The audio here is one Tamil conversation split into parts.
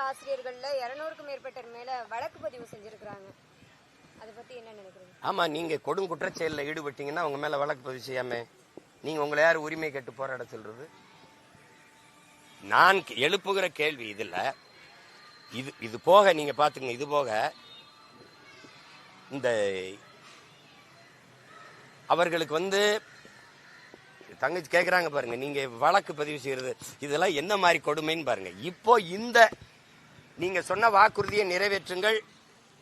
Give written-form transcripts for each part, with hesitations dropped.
ஆசிரியர்கள்ல 200க்கும் மேற்பட்டர் மேல வழக்கு பதிவு செஞ்சிருக்காங்க. அதை பத்தி என்ன நினைக்கிறீங்க? ஆமா, நீங்க கொடும் குற்றச்செயல்ல ஈடுபட்டீங்கன்னா அவங்க மேல வழக்கு பதிவு செய்யாம நீங்க உங்களை யார் உரிமை கேட்டு போராட சொல்றது? நான் எழுப்புகிற கேள்வி இதுல இது போக நீங்க பாத்துங்க, இது போக இந்த அவர்களுக்கு தங்கச்சி கேக்குறாங்க பாருங்க, நீங்க வழக்கு பதிவு செய்யறது இதெல்லாம் என்ன மாதிரி கொடுமைன்னு பாருங்க. இப்போ இந்த நீங்க சொன்ன வாக்குறுதியை நிறைவேற்றுங்கள்,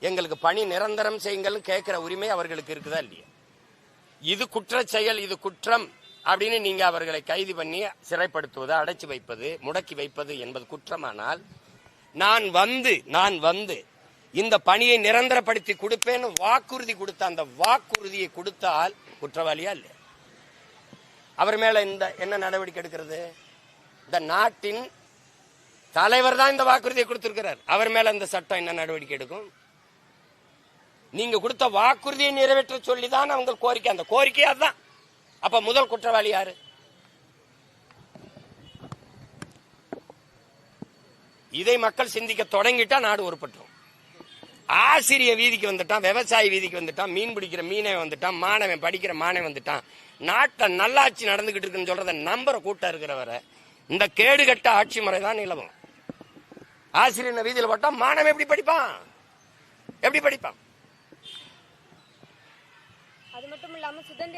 எங்களுக்கு பணி நிரந்தரம் செய்யுங்கள் கேட்கிற உரிமை அவர்களுக்கு இருக்குதா இல்லையா? இது குற்ற செயல், இது குற்றம் அப்படின்னு நீங்க அவர்களை கைது பண்ணி சிறைப்படுத்துவது, அடைச்சு வைப்பது, முடக்கி வைப்பது என்பது குற்றமானால் நான் வந்து இந்த பணியை நிரந்தரப்படுத்தி கொடுப்பேன்னு வாக்குறுதி கொடுத்த அந்த வாக்குறுதியை கொடுத்தால் குற்றவாளியா இல்லையா? அவர் மேல என்ன நடவடிக்கை எடுக்கிறது? இந்த நாட்டின் தலைவர் தான் இந்த வாக்குறுதியை கொடுத்திருக்கிறார். அவர் மேல இந்த சட்டம் என்ன நடவடிக்கை எடுக்கும்? நீங்க கொடுத்த வாக்குறுதியை நிறைவேற்ற சொல்லிதான் அவங்க கோரிக்கை, அந்த கோரிக்கை அதுதான். அப்ப முதல் குற்றவாளி யாரு? இதை மக்கள் சிந்திக்க தொடங்கிட்டா நாடு உருப்பட்டுரும். ஆசிரிய வீதிக்கு வந்துட்டான், விவசாயி வீதிக்கு வந்துட்டான், மீன் பிடிக்கிற மீனே வந்துட்டான், மாணவன் படிக்கிற மாணவன் வந்துட்டான். நாட்டில் நல்லாட்சி நடந்துகிட்டு இருக்குன்னு சொல்றத நம்புற கூட்டம் இருக்கிறவரை இந்த கேடுகட்ட ஆட்சி முறை தான் நிலவும். ஆசிரியர் வீதியில் போட்டா மாணவன் எப்படி படிப்பான்? அது மட்டும் இல்லாம சுதந்திர